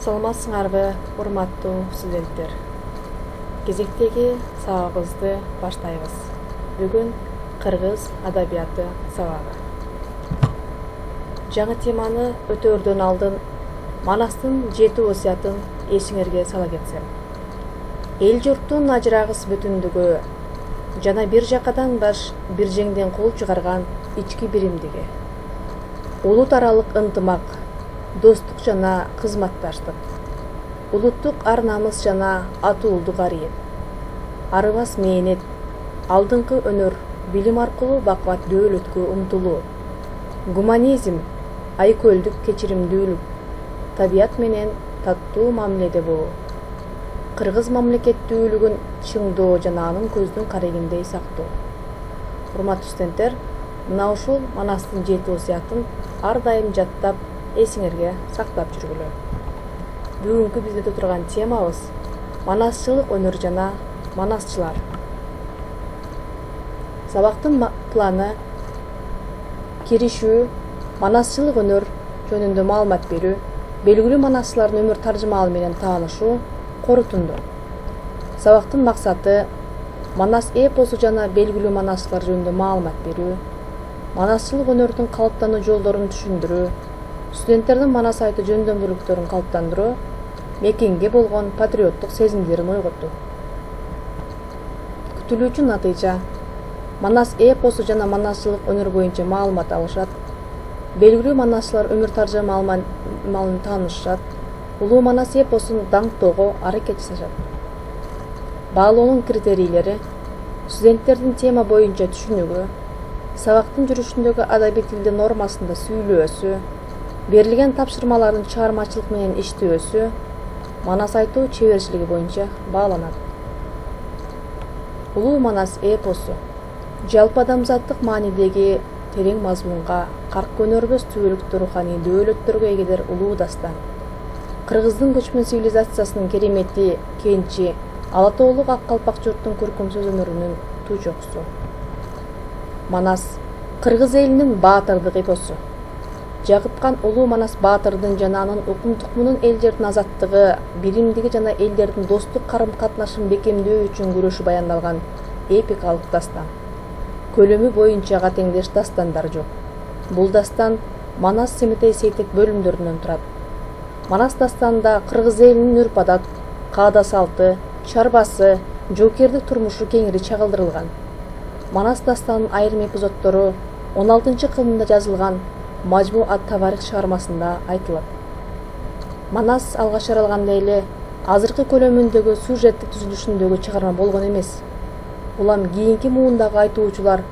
Саламатсыңарбы, урматтуу студенттер. Кезектеги сабагыбызды баштайбыз. Бүгүн кыргыз адабияты сабагы. Жаңы теманы өтөөрдөн алдын Манастын 7 осуятын эсиңерге сала кетсем. Эл журттун ажырагыс бүтүндүгү жана бир жакадан баш бир жеңден кол чыгарган ички биримдиги. Улут аралык ынтымак, достук жана кызматташтык, улуттук ар намыс жана атуулдук арыйет, арыбас мээнет, алдыңкы өнөр, билим аркылуу бакват дөөлөткө умтулуу, гуманизм, айкөлдүк кечиримдүүлүк, табият менен таттуу мамиледе болуу, кыргыз мамлекеттүүлүгүн чыңдоо жана анын көздүн карегиндей сактоо. Урматтуу студенттер, мына ушул Манастын 7 осуятын ар дайым жаттап, эсиңерге сактап жүргүлө. Бүгүнкү бизде турган темабыз манасчылык өнөр жана манасчылар. Сабактын планы киришүү, манасчылык өнөр жөнүндө маалымат берүү, белгилүү манасчылардын өмүр таржымалы менен таанышуу, корутунду. Сабактын максаты Манас эпосу жана белгилүү манасчылар жөнүндө маалымат берүү, манасчылык өнөрдүн калыптануу жолдорун түшүндүрүү, студенттердин манас айтуу жөндөмдүүлүктөрүн калыптандыруу, мекенге болгон патриоттук сезимдерин ойготуу. Күтүлүүчү натыйжа: Манас эпосу жана манасчылык өнөр боюнча маалымат алышат, белгилүү манасчылар өмүр таржымалын таанышат, улуу Манас эпосун даңктоого аракет жасашат. Баалоонун критерийлери: студенттердин тема боюнча түшүнүгү, сабактын жүрүшүндөгү адабий тилдин нормасында сүйлөөсү, берилген тапшырмалардын чыгармачылык менен иштөөсү, манас айтуу чеберчилиги боюнча бааланат. Улуу Манас эпосу жалпы адамзаттык маанидеги терең мазмунга, карк көнөрбөс түбөлүктүү руханий дөөлөттөргө эгедир улуу дастан. Кыргыздын көчмөн цивилизациясынын керемети, кенчи, ала тоолук ак калпак журттун көркөмсөз өнөрүнүн туу-чокусу. Манас кыргыз элинин баатырдык эпосу. Жагыпкан улуу Манас баатырдын жана анын укум-тукумунун элдердин азаттыгы, биримдиги жана элдердин достук карым-катнашын бекемдөө үчүн күрөшү баяндалган эпикалык дастан. Көлөмү боюнча теңдеш дастандар жок. Бул дастан Манас семетей сейтек бөлүмдөрүнөн турат. Манас дастанында кыргыз элинин үрп-адат, каада-салты, чарбасы, жоокердик турмушу кеңири чагылдырылган. Манас дастанынын айрым эпизоддору 16-кылымда жазылган Мажму ат-Таварих чыгармасында айтылат. Манас алгач аралганда эле азыркы көлөмүндөгү сюжеттик түзүлүшүндөгү чыгарма болгон эмес. Улам кийинки муундагы айтуучулар,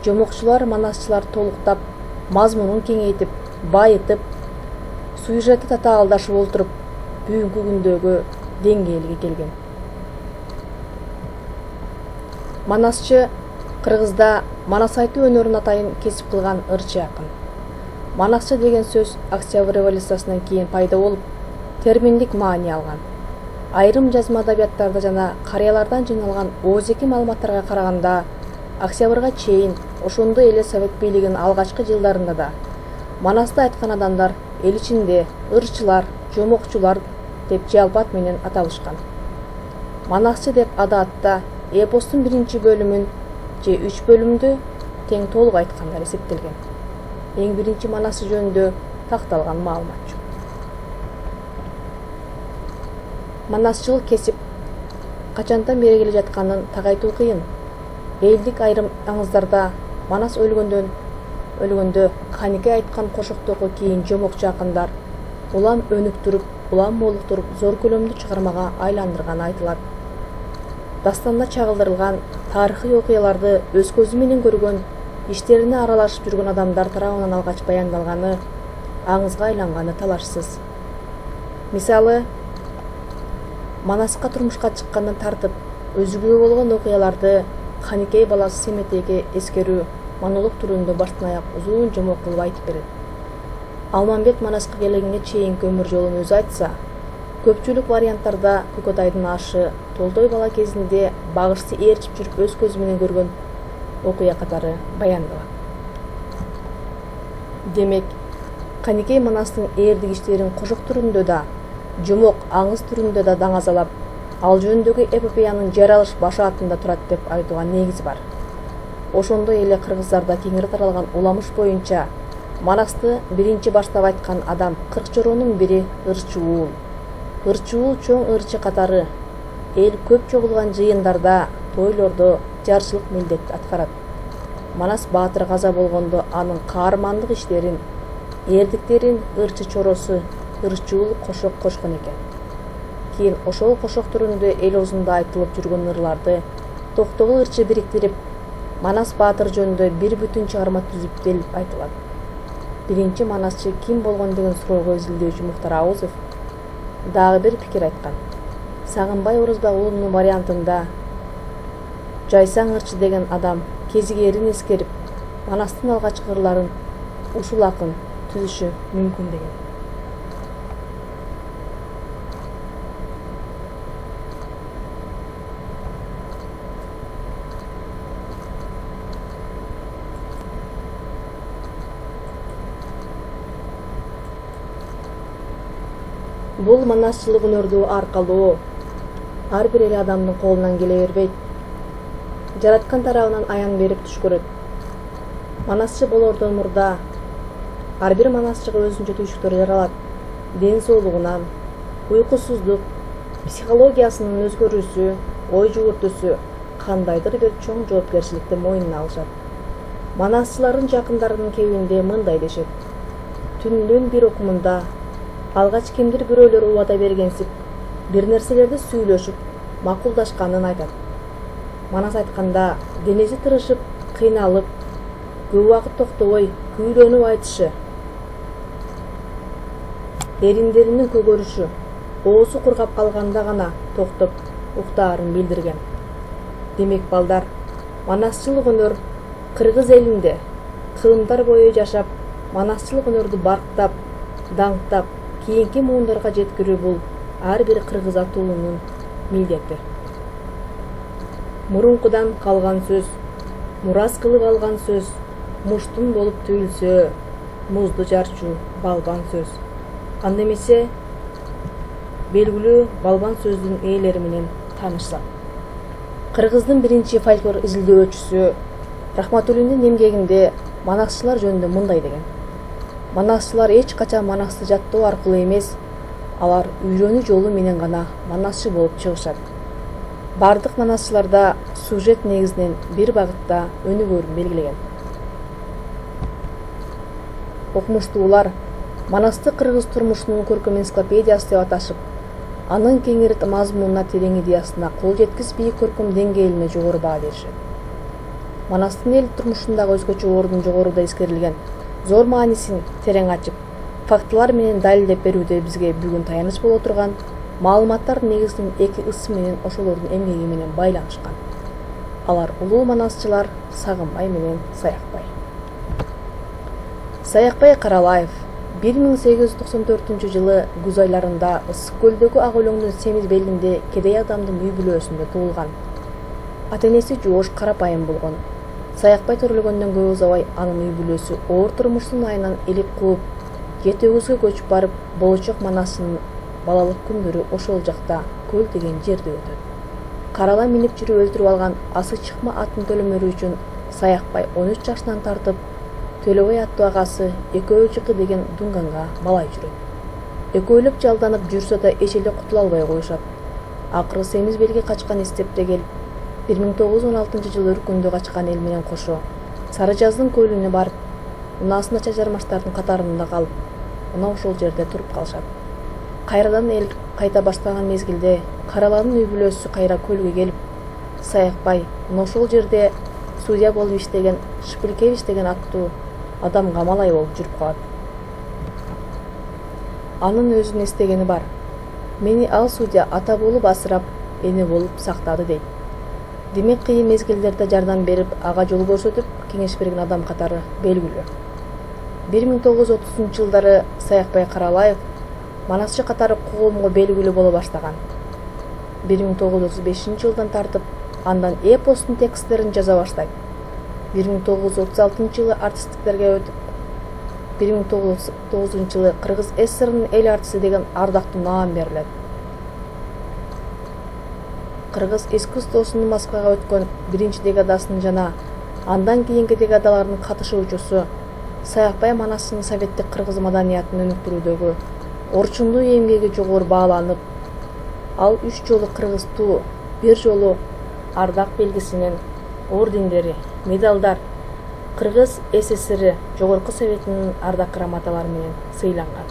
жомокчулар, манасчылар толуктап, мазмунун кеңейтип, байытып, сюжетти татаалдашып олтуруп, бүгүнкү күндөгү деңгээлге келген. Манасчы кыргызда манас айтуу өнөрүн атайын кесип кылган ырчы акын. Манасчы деген сөз Октябрь революциясынан кийин пайда болуп, терминдик маани алган. Айрым жазма адабияттарда жана карыялардан жыйналган оозеки маалыматтарга караганда, Октябрга чейин ошондой эле Совет бийлигинин алгачкы жылдарында да Манасты айткан адамдар эл ичинде ырчылар, жомокчулар деп жалпы ат менен аталышкан. Манасчы деп адатта эпостун 1 бөлүмүн же 3 бөлүмдү тең толук айткандар эсептелген. Эң биринчи манасчы жөнүндө такталган маалымат жок. Манасчылык кесип качандан бери келе жатканын так айтуу кыйын. Элдик айрым аңыздарда Манас өлгөндө Канике айткан кошоктогу кийин жомокчу акындар улам өнүктүрүп, улам молуктуруп зор көлөмдүү чыгармага айландырганы айтылат. Дастанда чагылдырылган тарыхый окуяларды өз көзү менен көргөн, иштерине аралашып жүргөн адамдар тарабынан алгач баяндалганы, аңызга айланганы талашсыз. Мисалы, Манаска турмушка чыккандан тартып, өзүгө болгон окуяларды Каникей баласы Семетейге эскерүү, монолог түрүндө баштан аяк узун жомок кылып айтып берет. Алмамбет Манаска келгенге чейинки өмүр жолун өзү айтса, көпчүлүк варианттарда Көкөтайдын ашы, Толдой бала кезинде багышты ээрчип жүрүп өз көзү менен көргөн окуя катары баяндалат. Демек, Каникей Манастын ээрдик иштерин кошок түрүндө да, жомок аңыз түрүндө да даңазалап, ал жөнүндөгү эпопеянын жаралыш башы атында турат деп айтууга негиз бар. Ошондой эле кыргыздарда кеңири таралган уламыш боюнча Манасты биринчи баштап айткан адам Кыркчоронун бири Ырчуул. Ырчуул чоң ырчы катары эл көп чогулган жыйындарда, тойлордо жарчылык милдет аткарат. Манас баатыр каза болгондо анын каармандык иштерин, эрдиктерин ырчы чоросу Ырчуул кошок кошкон экен. Кийин ошол кошок түрүндө эл оозунда айтылып жүргөн ырларды Токтогул ырчы бириктирип, Манас баатыр жөнүндө бир бүтүн чыгарма түзүп делип айтылат. Биринчи манасчы ким болгон деген суроого изилдөөчү Муктар Аузов дагы бир пикир айткан. Сагынбай Орозбак уулунун вариантында Жайсаң ырчы деген адам кезигерин эскерип, Манастын алгачкы ырларын ушул акын түзүшү мүмкүн деген. Бул манасчылык өнөрдү аркалоо ар бир эле адамдын колунан келе бербейт. Жараткан тарабынан аян берип туш көрөт. Манасчы болордон мурда ар бир манасчыга өзүнчө түйшүктөр жаралат. Ден соолугунан, уйкусуздук, психологиясынын өзгөрүүсү, ой жүгүртүүсү кандайдыр бир чоң жоопкерчиликти мойнуна алышат. Манасчылардын жакындарынын кебинде мындай дешет. Түндүн бир окумунда алгач кимдир бирөөлөр убада бергенсип, бир нерселерди сүйлөшүп, макулдашканын айтат. Манас айтканда денеси тырышып, кыйналып, көп убакыт токтобой күйрөнүп айтышы, эриндеринин көгөрүшү, оозу кургап калганда гана токтоп уктаарын билдирген. Демек балдар, манасчылык өнөр кыргыз элинде кылымдар бою жашап, манасчылык өнөрдү барктап, даңктап, кийинки муундарга жеткирүү бул ар бир кыргыз атуулунун милдети. Мурункудан калган сөз, мурас кылып алган сөз, муштун болуп түйүлсө, музду жарчу балбан сөз. Анда эмесе белгилүү балбан сөздүн ээлери менен таанышсак. Кыргыздын биринчи фольклор изилдөөчүсү Рахматуллиндин эмгегинде манасчылар жөнүндө мындай деген. Манасчылар эч качан манасты жаттоо аркылуу эмес, алар үйрөнүү жолу менен гана манасчы болуп чыгышат. Бардык манасчыларда сюжет негизинен бир багытта өнүгөрүн белгилеген. Окумуштуулар манасты кыргыз турмушунун көркөм энциклопедиясы деп аташып, анын кеңири мазмунуна, терең идеясына кол жеткизбей көркөм деңгээлине жогору баа беришет. Манастын эл турмушундагы өзгөчө ордун жогоруда эскерилген зор маанисин терең ачып, фактылар менен далилдеп берүүдө бизге бүгүн таяныч боло турган маалыматтар негизинен эки ысым менен ошолордун эмгеги менен байланышкан. Алар улуу манасчылар Сагынбай менен Саякбай. Саякбай Каралаев 1894-жылы күз айларында Ысык көлдөгү Ак Өлөңдүн Семиз белинде кедей адамдын үй бүлөсүндө туулган. Ата-энеси жоош карапайым болгон. Саякбай төрөлгөндөн көп узабай анын үй бүлөсү оор турмуштун айынан элип кууп, Жети Өгүзгө көчүп барып, болочок манасынын балалык күндөрү ошол жакта көл деген жерде өтөт. Карала минип жүрүп өлтүрүп алган асы чыкма атын төлөмөрү үчүн Саякбай 13 жашынан тартып, Төлөбай аттуу агасы Экөө Жыкы деген дунганга балай жүрөт. Экөөлөп жалданып жүрсө да эч эле кутула албай коюшат. Акыры Семиз белге качкан эстепте келип, 1916-жылы өркүндө качкан эл менен кошо Сары Жаздын көлүнө барып, унаасына чажармаштардын катарында калып, мына ошол жерде туруп калышат. Кайрадан эл кайта баштаган мезгилде Караланын үй бүлөсү кайра көлгө келип, Саякбай мына ошол жерде судья болуп иштеген Шпилкевич деген аттуу адамга малай болуп жүрүп калат. Анын өзүнүн эстегени бар. Мени ал судья ата болуп асырап, эне болуп сактады дейт. Демек кыйын мезгилдерде жардам берип, ага жол көрсөтүп, кеңеш берген адам катары белгилүү. 1930-жылдары Саякбай Каралаев манасчы катары коомго белгилүү боло баштаган. 1935-жылдан тартып, андан эпостун тексттерин жаза баштайт. 1936-жылы артисттиктерге өтүп, 1909 жылы Кыргыз ССРнын эл артисти деген ардактуу наам берилет. Кыргыз искусствосунун Москвага өткөн 1-декадасынын жана андан кийинки декадалардын катышуучусу, Саякбай Манастын советтик кыргыз маданиятын өнүктүрүүдөгү орчундуу эмгеги жогору бааланып, ал 3 жолу кыргыз туу, 1 жолу ардак белгисинен ордендери, медалдар, Кыргыз ССР Жогорку Советинин ардак грамоталары менен сыйланган.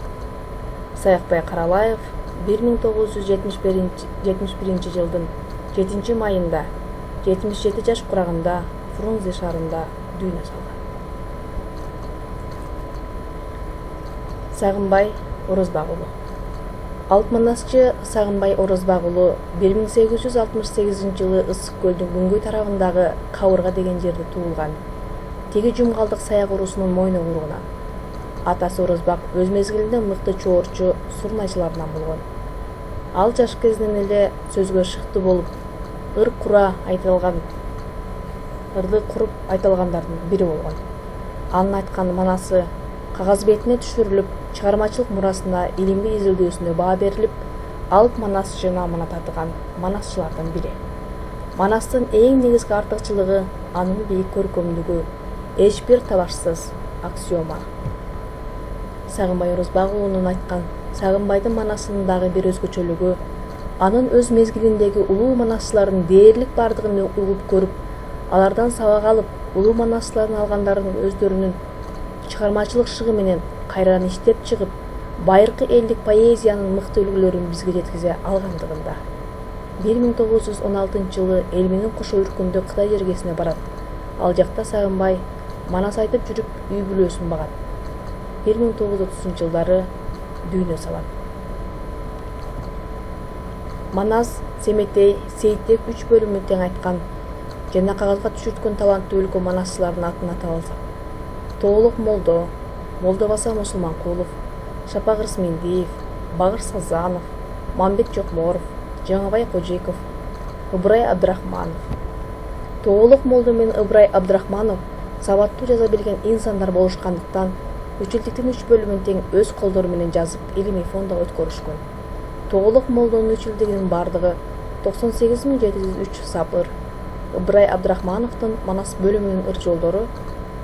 Саякбай Каралаев 1971 жылдын 7 майында 77 жаш курагында Фрунзе шаарында дүйнө салган. Сагынбай Орозбак уулу. Алтманасчы Сагынбай Орозбак уулу 1868 жылы Ысык көлдүн күнгөй тарабындагы Кабырга деген жерде туулган. Теги жумгалдык саяк урусунун мойну куругунан. Атасы Орозбак өз мезгилинде мыкты чоорчу, сурнайчылардан болгон. Ал жаш кезинен эле сөзгө шыктуу болуп, ырды куруп айтылгандардын бири болгон. Анын айткан манасы кагаз бетине түшүрүлүп, чыгармачылык мурасына илимдик изилдөөсүнө баа берилип, Алп Манасчы наамына татыган манасчылардан бири. Манастын эң негизги артыкчылыгы анын бийик көркөмдүгү, эч бир табашсыз аксиома. Сагынбай Орозбак уулунун айткан Сагынбайдын манасынын дагы бир өзгөчөлүгү, анын өз мезгилиндеги улуу манасчылардын дээрлик бардыгын угуп көрүп, алардан сабак алып, улуу манасчылардын алгандарын өздөрүнүн чыгармачылык шыгы менен кайрадан иштеп чыгып, байыркы элдик поэзиянын мыкты үлгүлөрүн бизге жеткизе алгандыгында. 1916 жылы эл менен кошо үркүндө Кытай жергесине барат. Ал жакта Сагынбай манас айтып жүрүп үй бүлөсүн багат. 1930 жылдары дүйнө салат. Манас, Семетей, Сейитек 3 бөлүмүн тең айткан жана кагазга түшүрткөн таланттуу өлкө манасчылардын атын атап алсак: Тоолук Молдо, Молдобаса Мусулманкулов, Шапак Рысмендиев, Багыр Сазанов, Мамбет Жокборов, Жаңабай Кожеков, Ыбырай Абдрахманов. Тоолук Молдо менен Ыбырай Абдрахманов сабаттуу жаза билген инсандар болушкандыктан үчүлдүктүн 3 бөлүмүн тең өз колдору менен жазып, илимий фондо өткөрүшкөн. Тоолук Молдонун үчүлдүгүнүн бардыгы 98703 сапыр. Ыбырай Абдрахмановдун Манас бөлүмүнүн ыр жолдору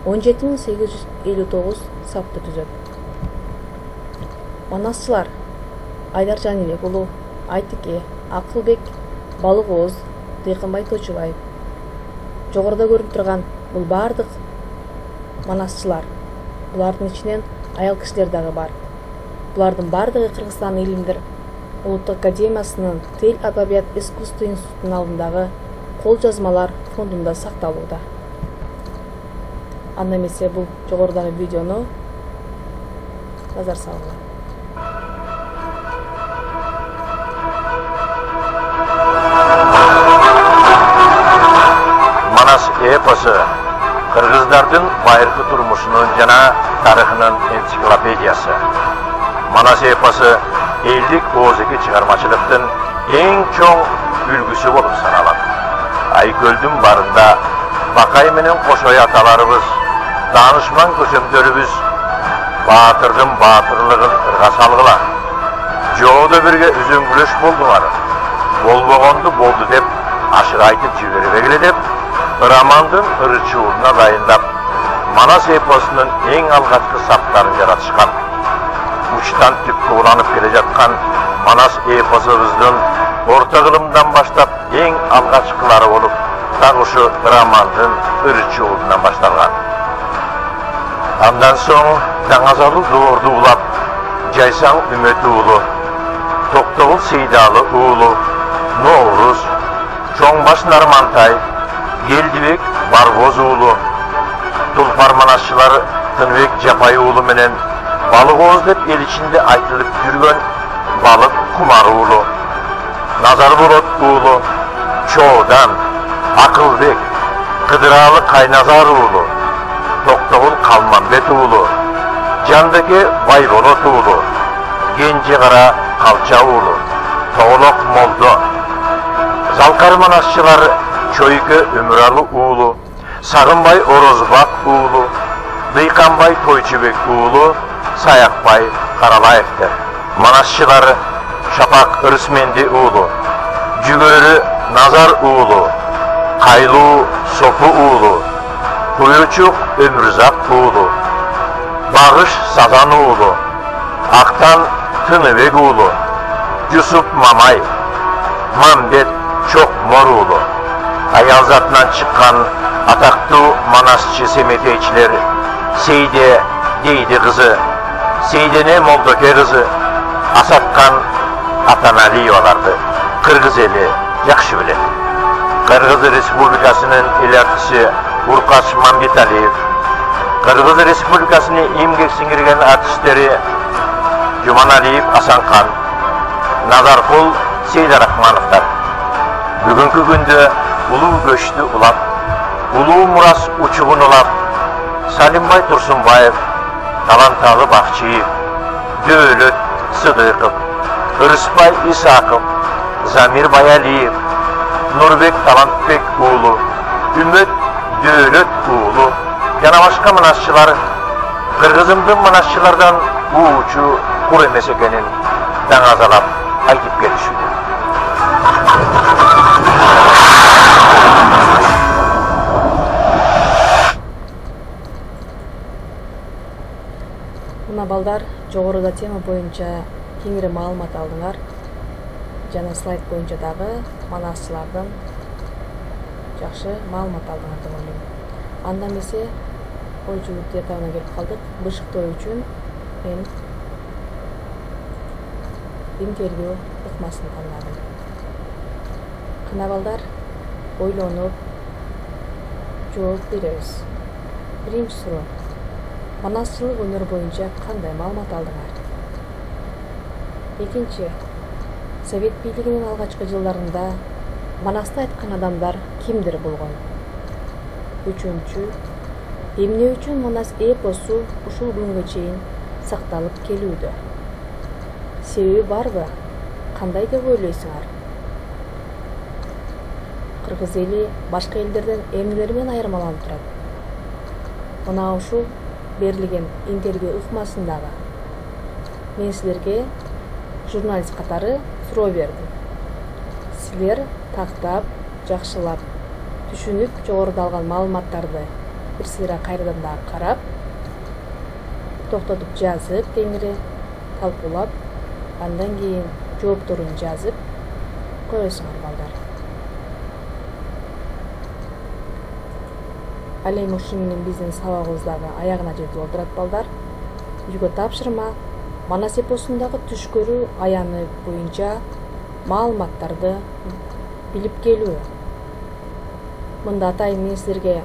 17859 сапты түзөт. Манасчылар: Айдар Жанилек уулу, Айтыке, Акылбек, Балык Ооз, Дыйканбай Точубаев. Жогоруда көрүнүп турган бул бардык манасчылар. Булардын ичинен аял кишилер дагы бар. Булардын бардыгы Кыргызстан илимдер Улуттук академиясынын Тил, Адабият, Искусство институтунун алдындагы кол жазмалар фондунда сакталууда. Анда эмесе бул жогорудагы видеону назар салгыла. Манас эпосу кыргыздардын байыркы турмушунун жана тарыхынын энциклопедиясы. Манас эпосу элдик оозеги чыгармачылыктын эң чоң үлгүсү болуп саналат. Айкөлдүн барында Бакай менен Кошой аталарыбыз, таанышман көсөмдөрүбүз баатырдын баатырлыгын ырга салгыла. Жоодо бирге үзөңгүлөш болдуңар. Болбогонду болду деп ашык айтып жибербегиле деп, романдын ырчуулуна дайындап, Манас эпосунун эң алгачкы саптарын жаратышкан. Учтан түпкө уланып келе жаткан Манас эпосубуздун орто кылымдан баштап эң алгачкылары болуп, так ушу романдын ырчуулунан башталган. Андан соң Таңазалуу Доорду улап, Жайсаң Үмөт уулу, Токтогул Сейдалы уулу, Ноорус, Чоңбаш Нармантай, Келдибек Барбоз уулу, Тулпар манасчылары Тынбек Жапай уулу менен Балык Ооз деп эл ичинде айтылып жүргөн Балык Кумар уулу, Назарболот уулу, Чоодан, Акылбек, Кыдыралы Кайназар уулу, Токтогул Калманбет уулу, Жандыке Байболот уулу, Кенже Кара Калча уулу, Тоолук Молдо, Залкар манасчылары Чойке Өмүралы уулу, Сагынбай Орозбак уулу, Дыйканбай Тойчубек уулу Саякбай Каралаевдер. Манасчылары Шапак Ырысменди уулу, Жүгөрү Назар уулу, Кайлуу Сопу уулу, Куючук Өмүрзак уулу, Багыш Сазан уулу, Актан Тыныбек уулу, Юсуп Мамай, Мамбет Чокмор уулу, аял затынан чыккан атактуу манасчы семетейчилер Сейде Дейди кызы, Сейдене Молдоке кызы, Асаткан Атаналиеваларды Кыргыз эли жакшы билет. Кыргыз Республикасынын элартысы Уркаш Мамбеталиев, Кыргыз Республикасынын эмгек сиңирген артисттери Жуманалиев Асанкан, Назаркул Сейдарахмановдор бүгүнкү күндө улуу көчтү улап, улуу мурас учугун улап, Салимбай Турсунбаев, Таланталы Бакчиев, Дөөлөт Сыдыков, Ырысбай Исаков, Замир Баялиев, Нурбек Талантбек уулу, Үмөт Дөөлөт уулу жана башка манасчылар кыргызымдын манасчылардан уучу кур эмес экенин даңазалап айтып келишүүдө. Мына балдар жогоруда тема боюнча кеңири маалымат алдыңар. Жана слайд боюнча дагы манасчылардан жакшы маалымат алдыңар деп ойлойм. Анда эмесе ой жугут этабына келип калдык. Бышыктоо үчүн мен интервью ыкмасын тандадым. Кына балдар ойлонуп жооп беребиз. Биринчи суроо: манасчылык өнөр боюнча кандай маалымат алдыңар? Экинчи: Совет бийлигинин алгачкы жылдарында манасты айткан адамдар кимдир болгон? Үчүнчү: эмне үчүн манас эпосу ушул күнгө чейин сакталып келүүдө? Себеби барбы? Кандай деп ойлойсуңар? Кыргыз эли башка элдерден эмнелер менен айырмаланып турат? Мына ушул берилген интервью ыкмасындагы мен силерге журналист катары суроо бердим. Силер тактап, жакшылап, түшүнүп, жогоруда алган маалыматтарды бир сыйра кайрадан дагы карап, токтотуп жазып, кеңири талкуулап, андан кийин жоопторун жазып коесуңар балдар. Ал эми ушуну менен биздин сабагыбыз дагы аягына жетип олдурат балдар. Үйгө тапшырма манас эпосундагы түш көрүү аяны боюнча маалыматтарды билип келүү. Мында атайын мен силерге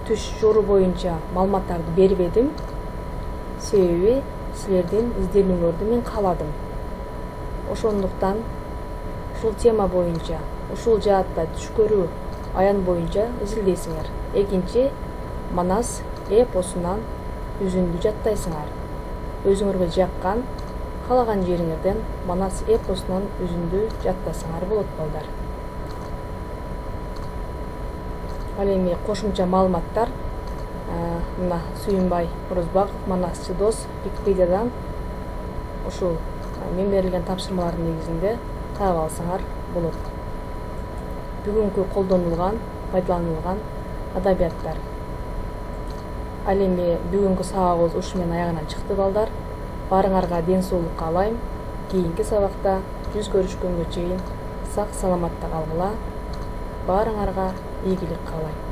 түш жору боюнча маалыматтарды бербедим. Себеби силердин изделүүңөрдү мен кааладым. Ошондуктан ушул тема боюнча, ушул жаатта түш көрүү аян боюнча изилдейсиңер. Экинчи, манас эпосунан үзүндү жаттайсыңар. Өзүңөргө жаккан, каалаган жериңерден манас эпосунан үзүндү жаттасаңар болот балдар. Ал эми кошумча маалыматтар мына Сүйүнбай Орозбаков, манасчы дос, Википедиядан ушул мен берилген тапшырмалардын негизинде таап алсаңар болот. Бүгүнкү колдонулган, пайдаланылган адабияттар. Ал эми бүгүнкү сабагыбыз ушу менен аягына чыкты балдар. Баарыңарга ден соолук каалайм. Кийинки сабакта жүз көрүшкөнгө чейин сак саламатта калгыла. Баарыңарга ийгилик каалайм.